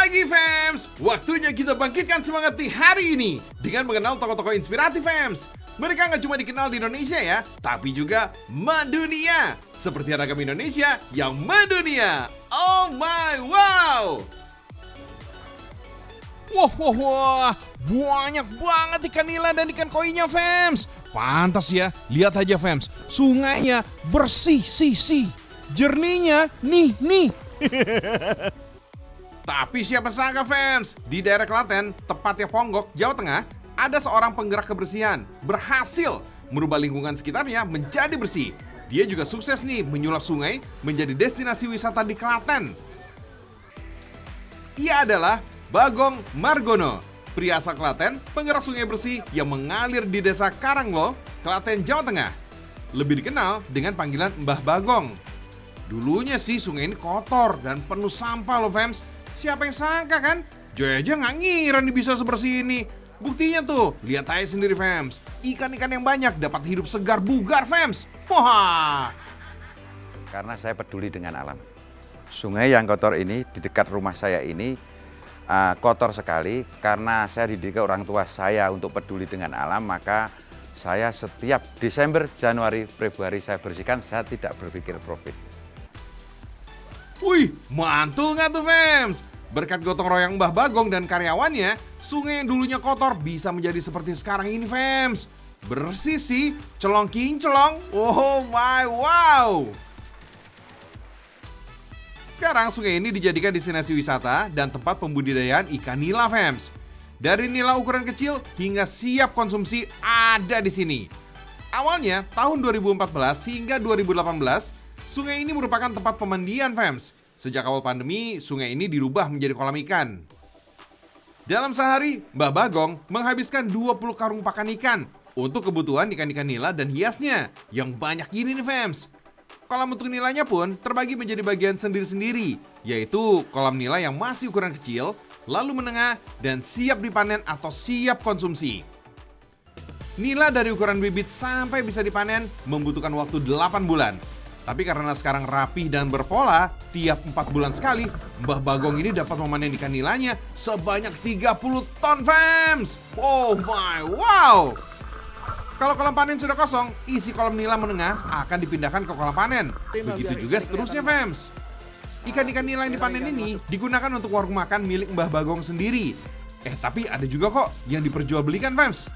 pagi fams, waktunya kita bangkitkan semangat di hari ini dengan mengenal tokoh-tokoh inspiratif fams. Mereka nggak cuma dikenal di Indonesia ya, tapi juga mendunia. Seperti ragam Indonesia yang mendunia. Oh my wow! Wah, banyak banget ikan nila dan ikan koinya, fams. Pantas ya, lihat aja, fams. Sungainya bersih, jernihnya, nih. Tapi siapa sangka fams, di daerah Klaten, tepatnya Ponggok, Jawa Tengah, ada seorang penggerak kebersihan berhasil merubah lingkungan sekitarnya menjadi bersih. Dia juga sukses nih menyulap sungai menjadi destinasi wisata di Klaten. Ia adalah Bagong Margono, pria asal Klaten, penggerak sungai bersih yang mengalir di desa Karanglo, Klaten, Jawa Tengah. Lebih dikenal dengan panggilan Mbah Bagong. Dulunya sih sungai ini kotor dan penuh sampah loh fams. Siapa yang sangka kan? Joy aja nggak ngira nih bisa sebersih ini. Buktinya tuh, lihat aja sendiri fams. Ikan-ikan yang banyak dapat hidup segar bugar fams. Wah! Karena saya peduli dengan alam. Sungai yang kotor ini di dekat rumah saya ini kotor sekali. Karena saya dididik orang tua saya untuk peduli dengan alam, maka saya setiap Desember, Januari, Februari saya bersihkan, saya tidak berpikir profit. Wih, mantul nggak tuh fams? Berkat gotong royong Mbah Bagong dan karyawannya, sungai yang dulunya kotor bisa menjadi seperti sekarang ini fams. Bersih sih, celong kinclong. Oh my wow! Sekarang sungai ini dijadikan destinasi wisata dan tempat pembudidayaan ikan nila fams. Dari nila ukuran kecil hingga siap konsumsi ada di sini. Awalnya tahun 2014 hingga 2018, sungai ini merupakan tempat pemandian fams. Sejak awal pandemi, sungai ini dirubah menjadi kolam ikan. Dalam sehari, Mbah Bagong menghabiskan 20 karung pakan ikan untuk kebutuhan ikan-ikan nila dan hiasnya yang banyak gini nih fams. Kolam untuk nilanya pun terbagi menjadi bagian sendiri-sendiri, yaitu kolam nila yang masih ukuran kecil, lalu menengah, dan siap dipanen atau siap konsumsi. Nila dari ukuran bibit sampai bisa dipanen membutuhkan waktu 8 bulan. Tapi karena sekarang rapih dan berpola, tiap 4 bulan sekali, Mbah Bagong ini dapat memanen ikan nilanya sebanyak 30 ton fams. Oh my wow! Kalau kolam panen sudah kosong, isi kolam nila menengah akan dipindahkan ke kolam panen. Begitu juga seterusnya fams. Ikan-ikan nila yang dipanen ini digunakan untuk warung makan milik Mbah Bagong sendiri. Tapi ada juga kok yang diperjualbelikan fams.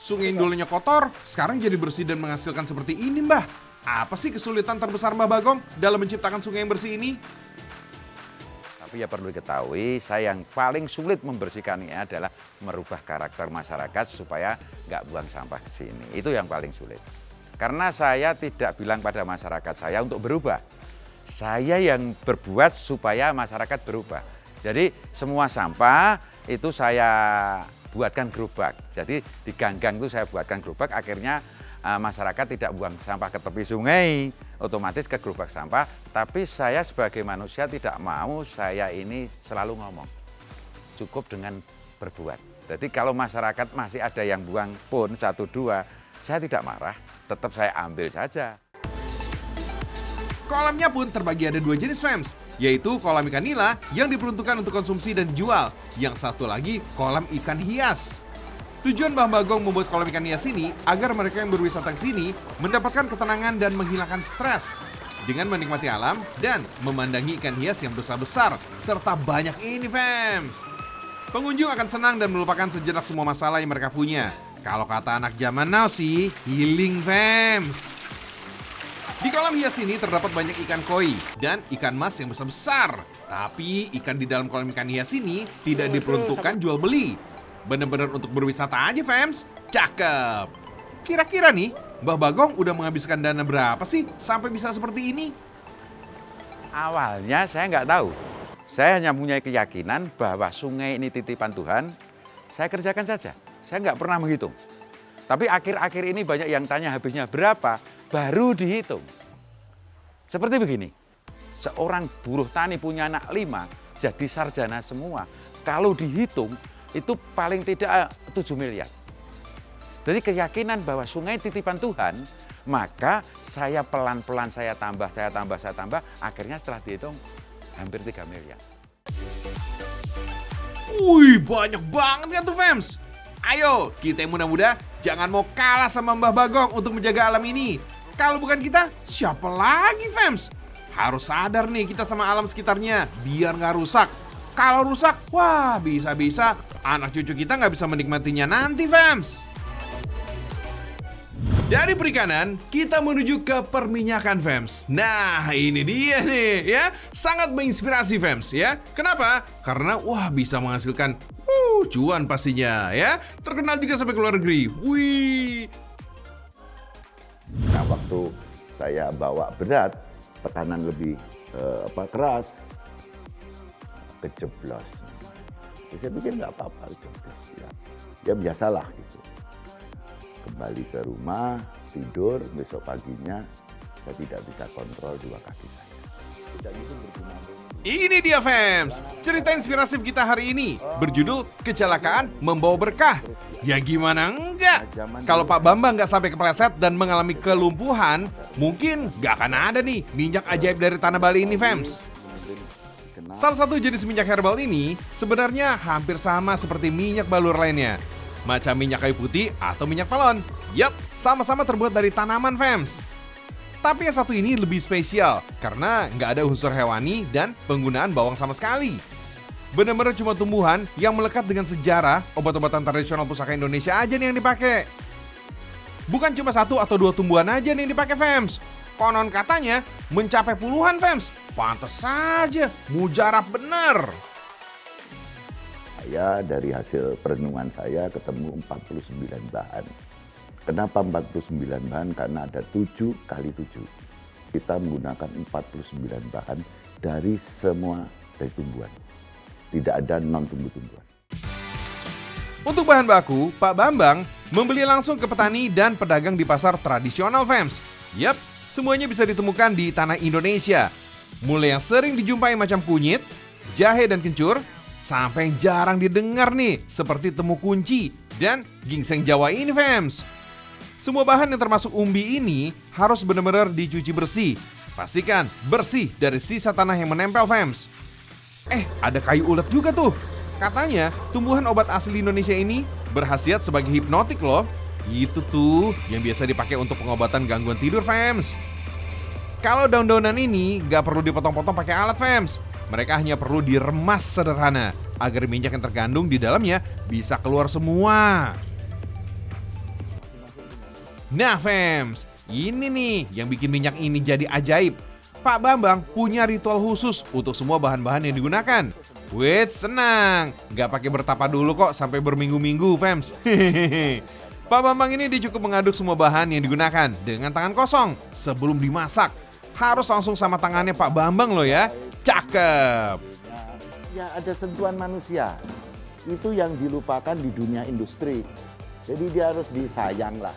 Sungai yang dulunya kotor, sekarang jadi bersih dan menghasilkan seperti ini Mbah. Apa sih kesulitan terbesar Mbah Bagong dalam menciptakan sungai yang bersih ini? Tapi ya perlu diketahui, saya yang paling sulit membersihkannya adalah merubah karakter masyarakat supaya nggak buang sampah ke sini. Itu yang paling sulit. Karena saya tidak bilang pada masyarakat saya untuk berubah. Saya yang berbuat supaya masyarakat berubah. Jadi semua sampah itu saya buatkan gerobak. Jadi di ganggang itu saya buatkan gerobak, akhirnya masyarakat tidak buang sampah ke tepi sungai, otomatis ke gerobak sampah. Tapi saya sebagai manusia tidak mau saya ini selalu ngomong. Cukup dengan berbuat. Jadi kalau masyarakat masih ada yang buang pun 1-2, saya tidak marah, tetap saya ambil saja. Kolamnya pun terbagi ada 2 jenis fams, yaitu kolam ikan nila yang diperuntukkan untuk konsumsi dan dijual. Yang satu lagi kolam ikan hias. Tujuan Mbah Bagong membuat kolam ikan hias ini agar mereka yang berwisata ke sini mendapatkan ketenangan dan menghilangkan stres dengan menikmati alam dan memandangi ikan hias yang besar-besar serta banyak ini fams. Pengunjung akan senang dan melupakan sejenak semua masalah yang mereka punya. Kalau kata anak zaman now sih, healing fams. Di kolam hias ini terdapat banyak ikan koi dan ikan mas yang besar-besar. Tapi ikan di dalam kolam ikan hias ini tidak diperuntukkan jual beli. Bener-bener untuk berwisata aja fams. Cakep. Kira-kira nih Mbah Bagong udah menghabiskan dana berapa sih sampai bisa seperti ini? Awalnya saya nggak tahu. Saya hanya punya keyakinan bahwa sungai ini titipan Tuhan. Saya kerjakan saja. Saya nggak pernah menghitung. Tapi akhir-akhir ini banyak yang tanya habisnya berapa, baru dihitung. Seperti begini, seorang buruh tani punya anak 5, jadi sarjana semua. Kalau dihitung, itu paling tidak 7 miliar. Jadi keyakinan bahwa sungai titipan Tuhan, maka saya pelan-pelan saya tambah, akhirnya setelah dihitung hampir 3 miliar. Wih, banyak banget kan tuh fams. Ayo, kita yang muda-muda jangan mau kalah sama Mbah Bagong untuk menjaga alam ini. Kalau bukan kita, siapa lagi fams? Harus sadar nih kita sama alam sekitarnya, biar nggak rusak. Kalau rusak, wah bisa-bisa anak cucu kita nggak bisa menikmatinya nanti fams. Dari perikanan, kita menuju ke perminyakan fams. Nah, ini dia nih ya, sangat menginspirasi fams ya. Kenapa? Karena wah bisa menghasilkan cuan pastinya ya. Terkenal juga sampai ke luar negeri. Wih. Nah, waktu saya bawa berat, tekanan lebih keras, kejeblos. Saya pikir nggak apa-apa kejeblos ya biasalah gitu. Kembali ke rumah, tidur, besok paginya saya tidak bisa kontrol dua kaki saya. Tidak itu berguna. Ini dia fams, cerita inspiratif kita hari ini berjudul Kecelakaan Membawa Berkah. Ya gimana enggak? Kalau Pak Bambang nggak sampai kepleset dan mengalami kelumpuhan, mungkin nggak akan ada nih minyak ajaib dari tanah Bali ini fams. Salah satu jenis minyak herbal ini sebenarnya hampir sama seperti minyak balur lainnya. Macam minyak kayu putih atau minyak pelon. Yap, sama-sama terbuat dari tanaman fams. Tapi yang satu ini lebih spesial karena nggak ada unsur hewani dan penggunaan bawang sama sekali. Benar-benar cuma tumbuhan yang melekat dengan sejarah obat-obatan tradisional pusaka Indonesia aja nih yang dipakai. Bukan cuma satu atau dua tumbuhan aja nih yang dipakai fams. Konon katanya mencapai puluhan fams. Pantes saja, mujarab bener. Saya dari hasil perenungan saya ketemu 49 bahan. Kenapa 49 bahan? Karena ada 7 kali 7. Kita menggunakan 49 bahan dari tumbuhan. Tidak ada non-tumbuh-tumbuhan. Untuk bahan baku, Pak Bambang membeli langsung ke petani dan pedagang di pasar tradisional fams. Yap, semuanya bisa ditemukan di tanah Indonesia. Mulai yang sering dijumpai macam kunyit, jahe dan kencur, sampai yang jarang didengar nih seperti temu kunci dan gingseng Jawa ini fams. Semua bahan yang termasuk umbi ini harus benar-benar dicuci bersih. Pastikan bersih dari sisa tanah yang menempel fams. Ada kayu ulet juga tuh. Katanya tumbuhan obat asli Indonesia ini berkhasiat sebagai hipnotik loh. Itu tuh yang biasa dipakai untuk pengobatan gangguan tidur fams. Kalau daun-daunan ini gak perlu dipotong-potong pakai alat fams. Mereka hanya perlu diremas sederhana agar minyak yang terkandung di dalamnya bisa keluar semua. Nah fams, ini nih yang bikin minyak ini jadi ajaib. Pak Bambang punya ritual khusus untuk semua bahan-bahan yang digunakan. Wait, tenang, gak pakai bertapa dulu kok sampai berminggu-minggu fams. Pak Bambang ini dia cukup mengaduk semua bahan yang digunakan dengan tangan kosong sebelum dimasak. Harus langsung sama tangannya Pak Bambang loh ya. Cakep. Ya ada sentuhan manusia. Itu yang dilupakan di dunia industri. Jadi dia harus disayang lah.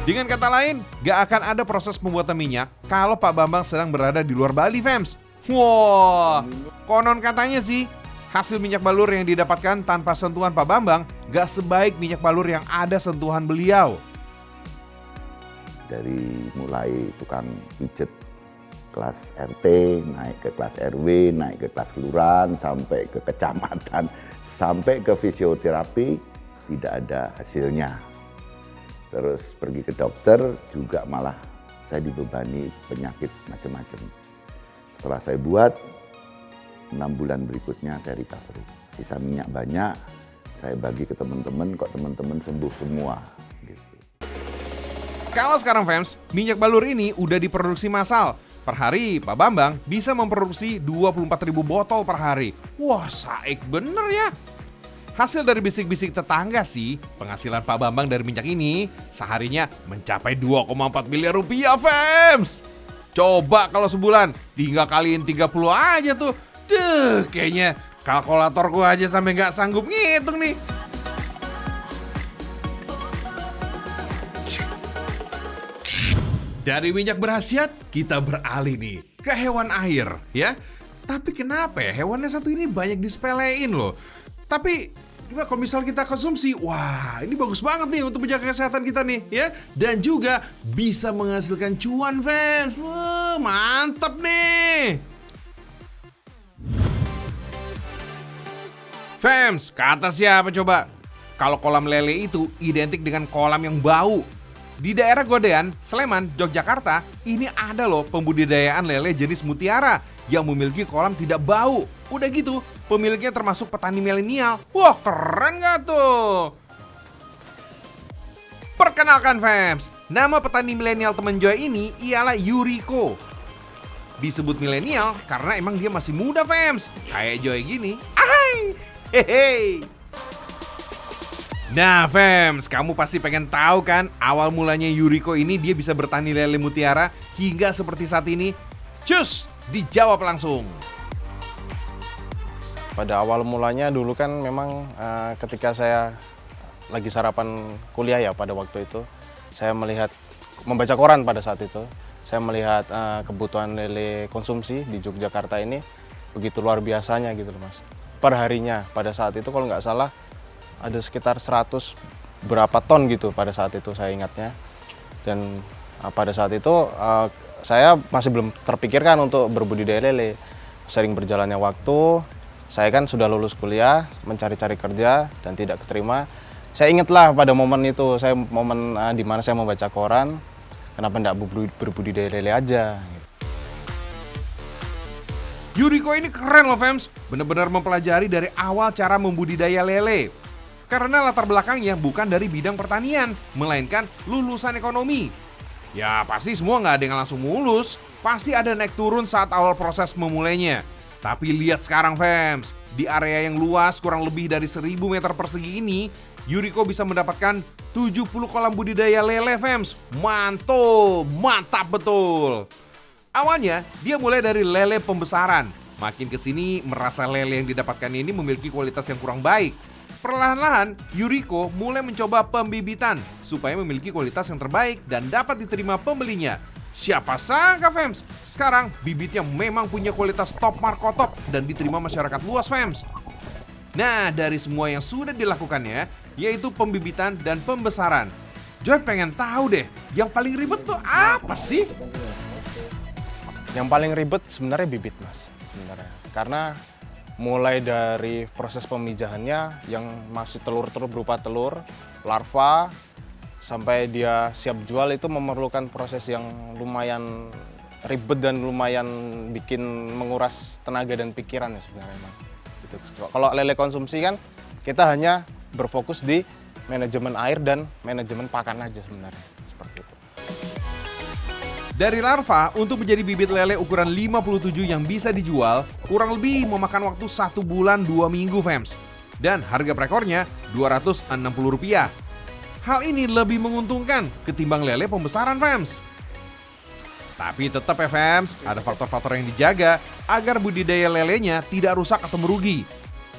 Dengan kata lain, gak akan ada proses pembuatan minyak kalau Pak Bambang sedang berada di luar Bali fams. Wah, konon katanya sih hasil minyak balur yang didapatkan tanpa sentuhan Pak Bambang gak sebaik minyak balur yang ada sentuhan beliau. Dari mulai tukang pijet kelas RT, naik ke kelas RW, naik ke kelas kelurahan, sampai ke kecamatan, sampai ke fisioterapi, tidak ada hasilnya. Terus pergi ke dokter juga malah saya dibebani penyakit macam-macam. Setelah saya buat, 6 bulan berikutnya saya recovery. Sisa minyak banyak, saya bagi ke teman-teman, kok teman-teman sembuh semua. Kalau sekarang fams, minyak balur ini udah diproduksi massal. Per hari, Pak Bambang bisa memproduksi 24.000 botol per hari. Wah, saik bener ya. Hasil dari bisik-bisik tetangga sih, penghasilan Pak Bambang dari minyak ini seharinya mencapai 2,4 miliar rupiah, fams. Coba kalau sebulan, tinggal kaliin 30 aja tuh. Kayaknya kalkulatorku aja sampai nggak sanggup ngitung nih. Dari minyak berkhasiat, kita beralih nih ke hewan air ya. Tapi kenapa ya hewannya satu ini banyak disepelein loh. Tapi kalau misal kita konsumsi, wah ini bagus banget nih untuk menjaga kesehatan kita nih ya. Dan juga bisa menghasilkan cuan fans. Wah mantap nih. Fems, kata siapa coba? Kalau kolam lele itu identik dengan kolam yang bau. Di daerah Godean, Sleman, Yogyakarta, ini ada loh pembudidayaan lele jenis mutiara yang memiliki kolam tidak bau. Udah gitu, pemiliknya termasuk petani milenial. Wah, keren gak tuh? Perkenalkan Fems, nama petani milenial teman Joy ini ialah Yuriko. Disebut milenial karena emang dia masih muda Fems, kayak Joy gini. Ahai, hehe. Nah Fems, kamu pasti pengen tahu kan awal mulanya Yuriko ini dia bisa bertani lele mutiara hingga seperti saat ini? Cus, dijawab langsung. Pada awal mulanya dulu kan memang ketika saya lagi sarapan kuliah ya pada waktu itu, saya membaca koran pada saat itu, saya melihat kebutuhan lele konsumsi di Yogyakarta ini begitu luar biasanya gitu loh Mas. Perharinya pada saat itu kalau nggak salah ada sekitar 100 berapa ton gitu pada saat itu saya ingatnya. Dan pada saat itu saya masih belum terpikirkan untuk berbudidaya lele. Sering berjalannya waktu, saya kan sudah lulus kuliah, mencari-cari kerja dan tidak keterima. Saya ingatlah pada momen itu, momen di mana saya membaca koran, kenapa tidak berbudidaya lele aja. Yuriko ini keren loh Fems, benar-benar mempelajari dari awal cara membudidaya lele. Karena latar belakangnya bukan dari bidang pertanian, melainkan lulusan ekonomi. Ya pasti semua nggak ada yang langsung mulus, pasti ada naik turun saat awal proses memulainya. Tapi lihat sekarang Fems, di area yang luas kurang lebih dari 1000 meter persegi ini, Yuriko bisa mendapatkan 70 kolam budidaya lele Fems. Mantap betul. Awalnya dia mulai dari lele pembesaran. Makin kesini merasa lele yang didapatkan ini memiliki kualitas yang kurang baik. Perlahan-lahan, Yuriko mulai mencoba pembibitan supaya memiliki kualitas yang terbaik dan dapat diterima pembelinya. Siapa sangka Fems, sekarang bibitnya memang punya kualitas top markotop dan diterima masyarakat luas Fems. Nah, dari semua yang sudah dilakukannya, yaitu pembibitan dan pembesaran. Joy pengen tahu deh, yang paling ribet tuh apa sih? Yang paling ribet sebenarnya bibit Mas, sebenarnya. Karena mulai dari proses pemijahannya yang masih telur-telur berupa telur, larva, sampai dia siap jual itu memerlukan proses yang lumayan ribet dan lumayan bikin menguras tenaga dan pikiran ya sebenarnya Mas. Gitu. Kalau lele konsumsi kan kita hanya berfokus di manajemen air dan manajemen pakan aja sebenarnya, seperti itu. Dari larva untuk menjadi bibit lele ukuran 57 yang bisa dijual, kurang lebih memakan waktu 1 bulan 2 minggu Fems. Dan harga prekornya Rp260. Hal ini lebih menguntungkan ketimbang lele pembesaran Fems. Tapi tetap ya Fems, ada faktor-faktor yang dijaga agar budidaya lelenya tidak rusak atau merugi.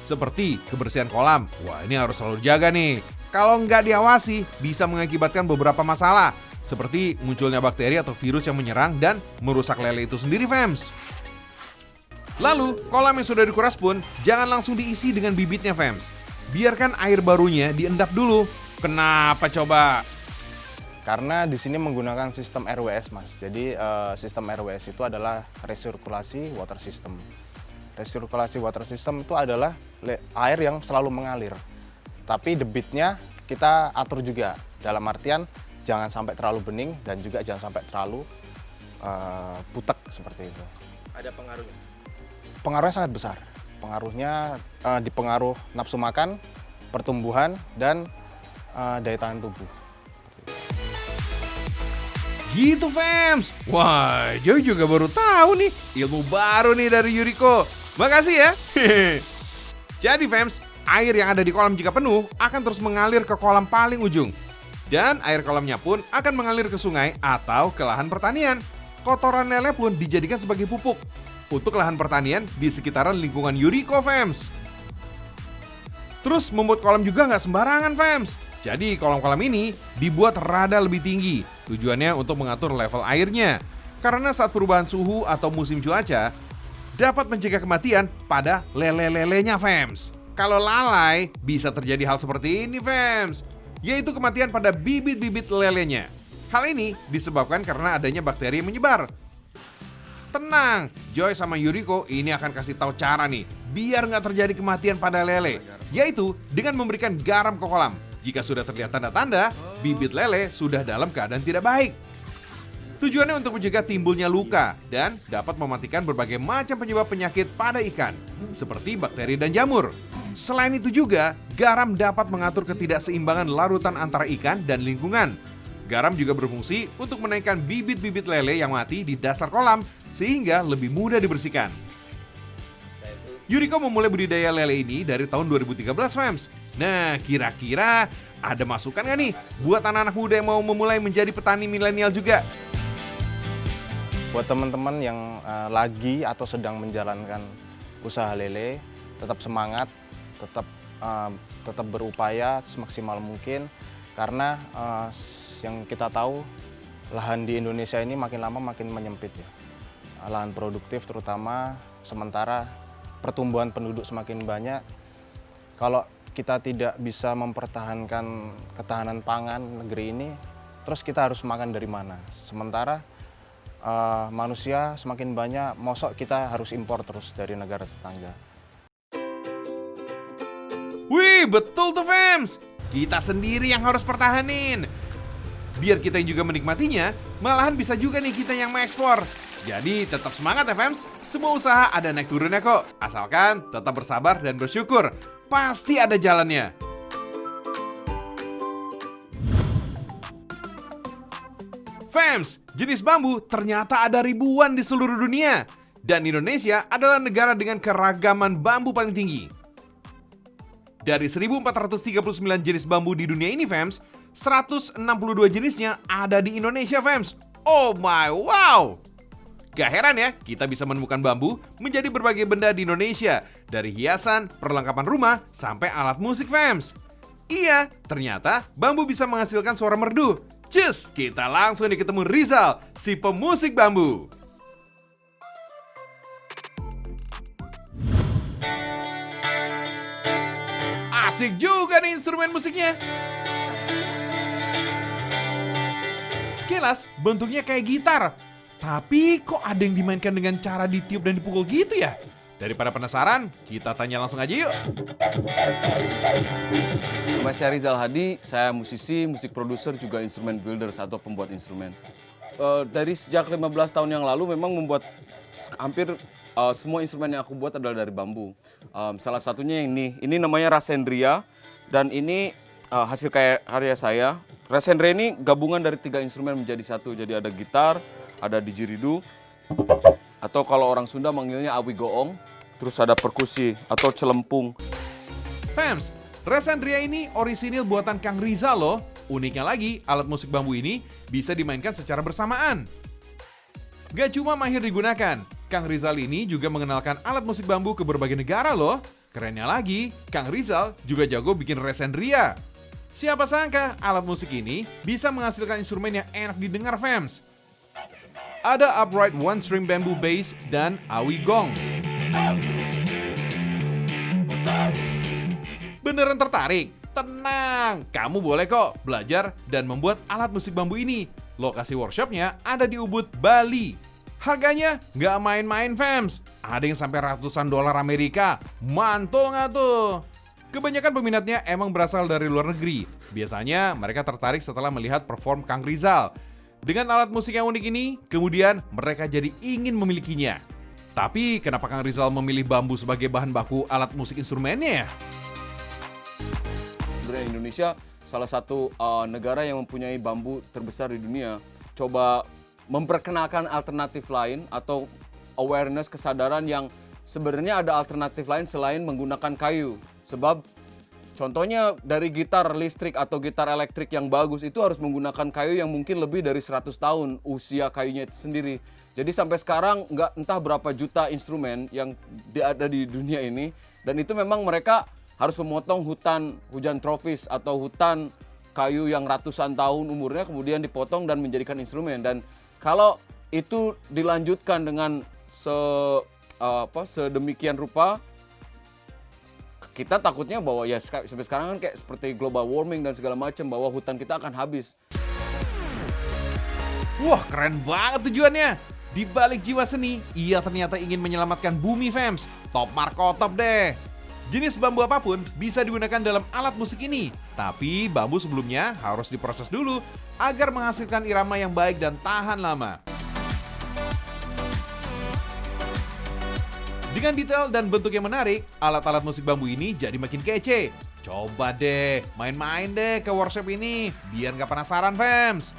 Seperti kebersihan kolam, wah ini harus selalu dijaga nih. Kalau nggak diawasi, bisa mengakibatkan beberapa masalah. Seperti munculnya bakteri atau virus yang menyerang dan merusak lele itu sendiri Fems. Lalu, kolam yang sudah dikuras pun jangan langsung diisi dengan bibitnya Fems. Biarkan air barunya diendap dulu. Kenapa coba? Karena di sini menggunakan sistem RWS Mas. Jadi sistem RWS itu adalah resirkulasi water system. Resirkulasi water system itu adalah air yang selalu mengalir. Tapi debitnya kita atur juga. Dalam artian jangan sampai terlalu bening dan juga jangan sampai terlalu butek seperti itu. Ada pengaruhnya? Pengaruhnya sangat besar. Pengaruhnya dipengaruh nafsu makan, pertumbuhan, dan daya tahan tubuh. Gitu Fems. Wah, Joy juga baru tahu nih ilmu baru nih dari Yuriko. Makasih ya. Jadi Fems, air yang ada di kolam jika penuh akan terus mengalir ke kolam paling ujung. Dan air kolamnya pun akan mengalir ke sungai atau ke lahan pertanian. Kotoran lele pun dijadikan sebagai pupuk untuk lahan pertanian di sekitaran lingkungan Yuriko Fems. Terus membuat kolam juga nggak sembarangan Fems. Jadi kolam-kolam ini dibuat rada lebih tinggi. Tujuannya untuk mengatur level airnya. Karena saat perubahan suhu atau musim cuaca dapat mencegah kematian pada lele-lelenya Fems. Kalau lalai bisa terjadi hal seperti ini Fems, yaitu kematian pada bibit-bibit lelenya. Hal ini disebabkan karena adanya bakteri yang menyebar. Tenang, Joy sama Yuriko ini akan kasih tahu cara nih biar nggak terjadi kematian pada lele, yaitu dengan memberikan garam ke kolam. Jika sudah terlihat tanda-tanda, bibit lele sudah dalam keadaan tidak baik. Tujuannya untuk mencegah timbulnya luka dan dapat mematikan berbagai macam penyebab penyakit pada ikan, seperti bakteri dan jamur. Selain itu juga, garam dapat mengatur ketidakseimbangan larutan antara ikan dan lingkungan. Garam juga berfungsi untuk menaikkan bibit-bibit lele yang mati di dasar kolam sehingga lebih mudah dibersihkan. Yuriko memulai budidaya lele ini dari tahun 2013, Fams. Nah, kira-kira ada masukan nggak nih buat anak-anak muda yang mau memulai menjadi petani milenial juga? Buat teman-teman yang lagi atau sedang menjalankan usaha lele, tetap semangat, tetap berupaya semaksimal mungkin, karena yang kita tahu lahan di Indonesia ini makin lama makin menyempit ya. Lahan produktif terutama, sementara pertumbuhan penduduk semakin banyak. Kalau kita tidak bisa mempertahankan ketahanan pangan negeri ini, terus kita harus makan dari mana? Sementara manusia semakin banyak, mosok kita harus impor terus dari negara tetangga. Wih, betul tuh, Fams. Kita sendiri yang harus pertahanin. Biar kita yang juga menikmatinya, malahan bisa juga nih kita yang mengekspor. Jadi tetap semangat ya, Fams. Semua usaha ada naik turunnya kok. Asalkan tetap bersabar dan bersyukur. Pasti ada jalannya. Fams, jenis bambu ternyata ada ribuan di seluruh dunia. Dan Indonesia adalah negara dengan keragaman bambu paling tinggi. Dari 1439 jenis bambu di dunia ini, Fams, 162 jenisnya ada di Indonesia, Fams. Oh my wow! Gak heran ya, kita bisa menemukan bambu menjadi berbagai benda di Indonesia. Dari hiasan, perlengkapan rumah, sampai alat musik, Fams. Iya, ternyata bambu bisa menghasilkan suara merdu. Cus, kita langsung nih ketemu Rizal, si pemusik bambu. Asik juga nih instrumen musiknya. Sekilas bentuknya kayak gitar, tapi kok ada yang dimainkan dengan cara ditiup dan dipukul gitu ya? Daripada penasaran, kita tanya langsung aja yuk. Nama saya Rizal Hadi, saya musisi, musik produser, juga instrumen builders atau pembuat instrumen. Dari sejak 15 tahun yang lalu memang membuat hampir semua instrumen yang aku buat adalah dari bambu. Salah satunya yang ini namanya Rasendria, dan ini hasil karya saya. Rasendria ini gabungan dari 3 instrumen menjadi satu, jadi ada gitar, ada didgeridoo, atau kalau orang Sunda manggilnya awigoong, terus ada perkusi atau celempung. Fams, Rasendria ini orisinil buatan Kang Rizal loh. Uniknya lagi, alat musik bambu ini bisa dimainkan secara bersamaan. Gak cuma mahir digunakan, Kang Rizal ini juga mengenalkan alat musik bambu ke berbagai negara loh. Kerennya lagi, Kang Rizal juga jago bikin Rasendria. Siapa sangka alat musik ini bisa menghasilkan instrumen yang enak didengar, Fams. Ada upright one string bamboo bass dan awigong. Beneran tertarik? Tenang, kamu boleh kok belajar dan membuat alat musik bambu ini. Lokasi workshopnya ada di Ubud, Bali. Harganya nggak main-main, Fams. Ada yang sampai ratusan dolar Amerika. Mantul nggak tuh? Kebanyakan peminatnya emang berasal dari luar negeri. Biasanya mereka tertarik setelah melihat perform Kang Rizal. Dengan alat musik yang unik ini, kemudian mereka jadi ingin memilikinya. Tapi kenapa Kang Rizal memilih bambu sebagai bahan baku alat musik instrumennya ya? Sebenarnya Indonesia salah satu negara yang mempunyai bambu terbesar di dunia. Coba memperkenalkan alternatif lain atau awareness, kesadaran yang sebenarnya ada alternatif lain selain menggunakan kayu. Sebab contohnya dari gitar listrik atau gitar elektrik yang bagus itu harus menggunakan kayu yang mungkin lebih dari 100 tahun usia kayunya itu sendiri. Jadi sampai sekarang entah berapa juta instrumen yang ada di dunia ini, dan itu memang mereka harus memotong hujan tropis atau hutan kayu yang ratusan tahun umurnya, kemudian dipotong dan menjadikan instrumen. Dan kalau itu dilanjutkan dengan sedemikian rupa, kita takutnya bahwa ya sampai sekarang kan kayak seperti global warming dan segala macam, bahwa hutan kita akan habis. Wah, keren banget tujuannya. Di balik jiwa seni, ia ternyata ingin menyelamatkan bumi fams. Top Marco top deh. Jenis bambu apapun bisa digunakan dalam alat musik ini. Tapi bambu sebelumnya harus diproses dulu agar menghasilkan irama yang baik dan tahan lama. Dengan detail dan bentuk yang menarik, alat-alat musik bambu ini jadi makin kece. Coba deh, main-main deh ke workshop ini, biar nggak penasaran fams.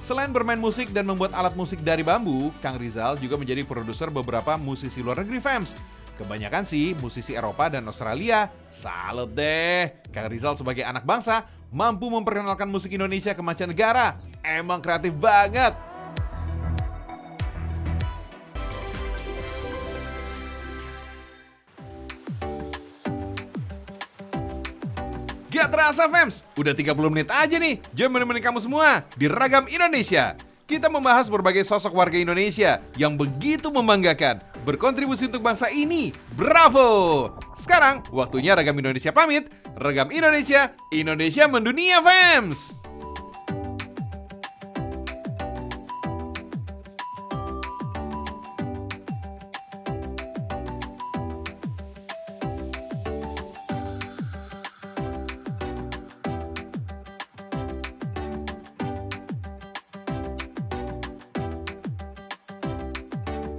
Selain bermain musik dan membuat alat musik dari bambu, Kang Rizal juga menjadi produser beberapa musisi luar negeri fams. Kebanyakan sih musisi Eropa dan Australia. Salut deh, Kang Rizal sebagai anak bangsa mampu memperkenalkan musik Indonesia ke mancanegara. Emang kreatif banget. Gak terasa fams, udah 30 menit aja nih jam menemani kamu semua di Ragam Indonesia. Kita membahas berbagai sosok warga Indonesia yang begitu membanggakan, berkontribusi untuk bangsa ini. Bravo! Sekarang waktunya Ragam Indonesia pamit. Ragam Indonesia, Indonesia mendunia fams.